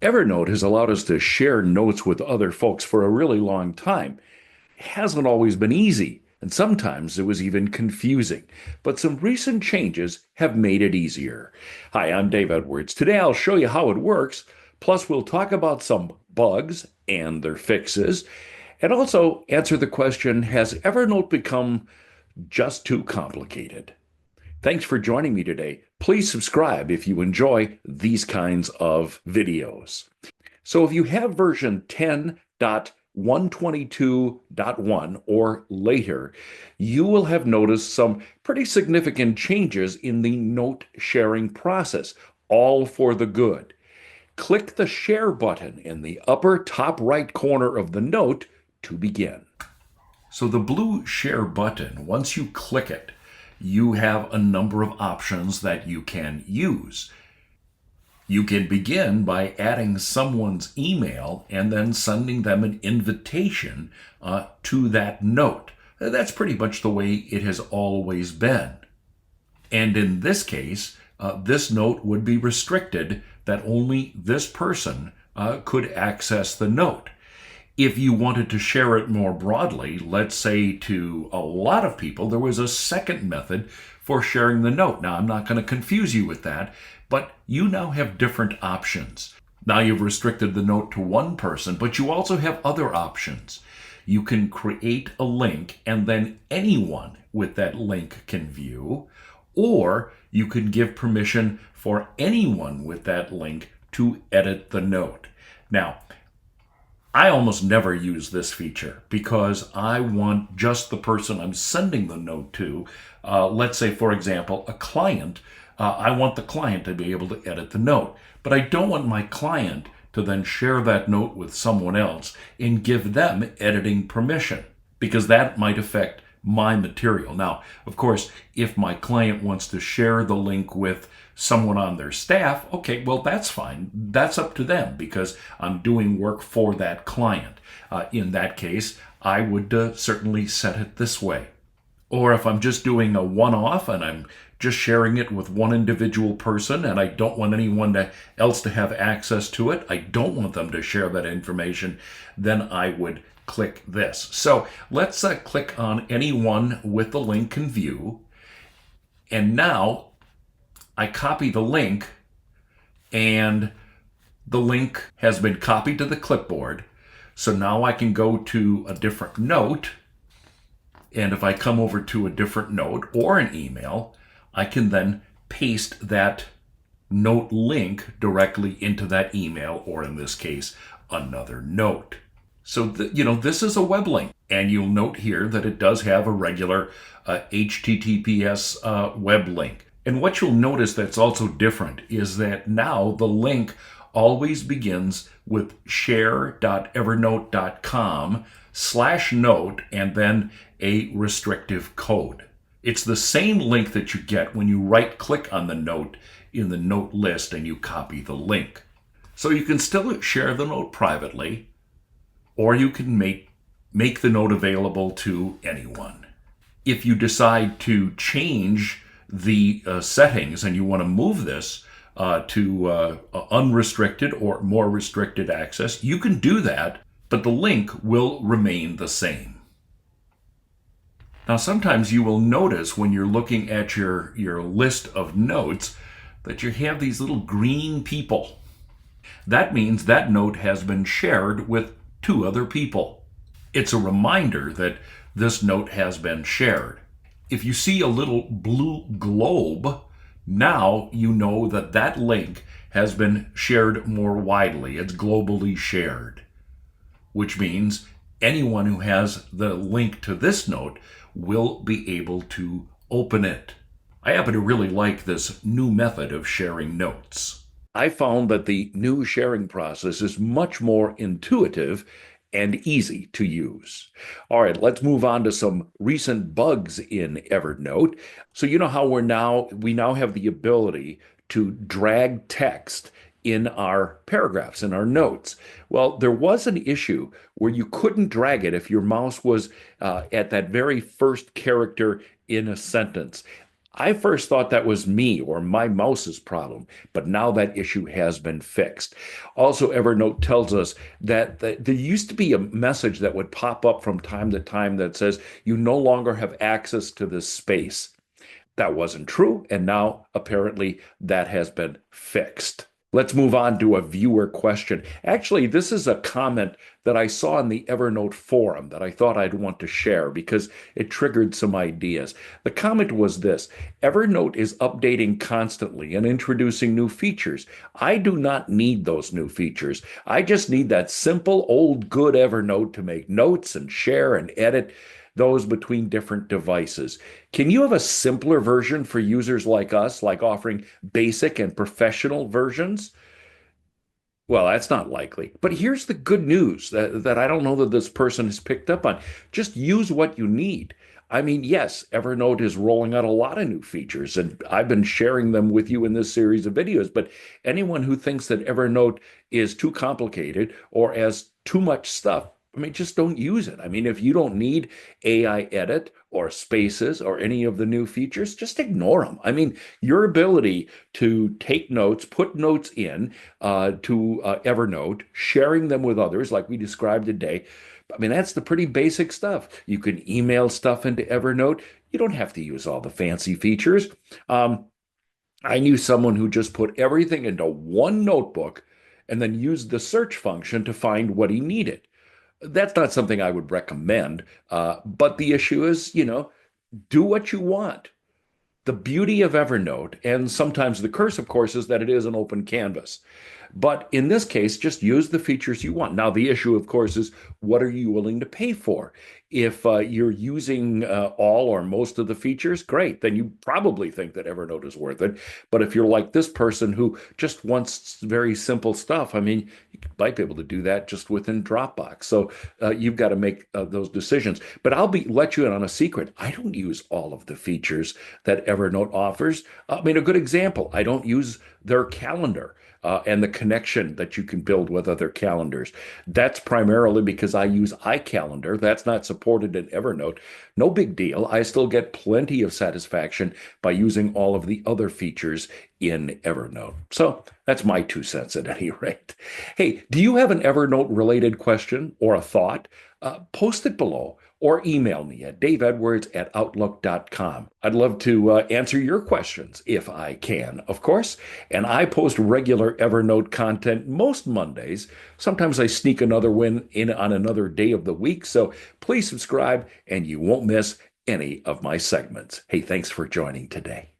Evernote has allowed us to share notes with other folks for a really long time. It hasn't always been easy, and sometimes it was even confusing. But some recent changes have made it easier. Hi, I'm Dave Edwards. Today I'll show you how it works, plus we'll talk about some bugs and their fixes, and also answer the question, has Evernote become just too complicated? Thanks for joining me today. Please subscribe if you enjoy these kinds of videos. So if you have version 10.122.1 or later, you will have noticed some pretty significant changes in the note sharing process, all for the good. Click the share button in the upper top right corner of the note to begin. So the blue share button, once you click it, you have a number of options that you can use. You can begin by adding someone's email and then sending them an invitation to that note. That's pretty much the way it has always been. And in this case, this note would be restricted that only this person could access the note. If you wanted to share it more broadly, let's say to a lot of people, there was a second method for sharing the note. Now, I'm not going to confuse you with that, but you now have different options. Now you've restricted the note to one person, but you also have other options. You can create a link and then anyone with that link can view, or you can give permission for anyone with that link to edit the note. Now, I almost never use this feature because I want just the person I'm sending the note to. Let's say, for example, a client. I want the client to be able to edit the note, but I don't want my client to then share that note with someone else and give them editing permission because that might affect my material. Now, of course, if my client wants to share the link with someone on their staff, okay, well, that's fine. That's up to them because I'm doing work for that client. In that case, I would certainly set it this way. Or if I'm just doing a one-off and I'm just sharing it with one individual person and I don't want anyone else to have access to it, I don't want them to share that information, then I would click this. So let's click on anyone with the link can view. And now I copy the link and the link has been copied to the clipboard. So now I can go to a different note. And if I come over to a different note or an email, I can then paste that note link directly into that email, or in this case, another note. So, this is a web link. And you'll note here that it does have a regular HTTPS web link. And what you'll notice that's also different is that now the link always begins with share.evernote.com/note and then a restrictive code. It's the same link that you get when you right click on the note in the note list and you copy the link. So you can still share the note privately, or you can make the note available to anyone. If you decide to change the settings and you want to move this to unrestricted or more restricted access, you can do that, but the link will remain the same. Now, sometimes you will notice when you're looking at your list of notes that you have these little green people. That means that note has been shared with two other people. It's a reminder that this note has been shared. If you see a little blue globe, now you know that that link has been shared more widely. It's globally shared, which means anyone who has the link to this note will be able to open it. I happen to really like this new method of sharing notes. I found that the new sharing process is much more intuitive and easy to use. All right, let's move on to some recent bugs in Evernote. So you know how we now have the ability to drag text in our paragraphs, in our notes. Well, there was an issue where you couldn't drag it if your mouse was at that very first character in a sentence. I first thought that was me or my mouse's problem, but now that issue has been fixed. Also, Evernote tells us that there used to be a message that would pop up from time to time that says you no longer have access to this space. That wasn't true, and now apparently that has been fixed. Let's move on to a viewer question. Actually, this is a comment that I saw in the Evernote forum that I thought I'd want to share because it triggered some ideas. The comment was this: Evernote is updating constantly and introducing new features. I do not need those new features. I just need that simple old good Evernote to make notes and share and edit those between different devices. Can you have a simpler version for users like us, like offering basic and professional versions? Well, that's not likely. But here's the good news that I don't know that this person has picked up on. Just use what you need. I mean, yes, Evernote is rolling out a lot of new features, and I've been sharing them with you in this series of videos. But anyone who thinks that Evernote is too complicated or has too much stuff, I mean, just don't use it. I mean, if you don't need AI edit or spaces or any of the new features, just ignore them. I mean, your ability to take notes, put notes in, to Evernote, sharing them with others, like we described today. I mean, that's the pretty basic stuff. You can email stuff into Evernote. You don't have to use all the fancy features. Um, I knew someone who just put everything into one notebook and then used the search function to find what he needed. That's not something I would recommend. But the issue is, do what you want. The beauty of Evernote, and sometimes the curse, of course, is that it is an open canvas. But in this case, just use the features you want. Now, the issue, of course, is what are you willing to pay for? If you're using all or most of the features, great. Then you probably think that Evernote is worth it. But if you're like this person who just wants very simple stuff, I mean, you might be able to do that just within Dropbox. So you've got to make those decisions. But I'll let you in on a secret. I don't use all of the features that Evernote offers. I mean, a good example, I don't use their calendar. And the connection that you can build with other calendars. That's primarily because I use iCalendar. That's not supported in Evernote. No big deal. I still get plenty of satisfaction by using all of the other features in Evernote. So that's my 2 cents at any rate. Hey, do you have an Evernote related question or a thought? Post it below or email me at daveedwards@outlook.com. I'd love to answer your questions if I can, of course. And I post regular Evernote content most Mondays. Sometimes I sneak another one in on another day of the week. So please subscribe and you won't miss any of my segments. Hey, thanks for joining today.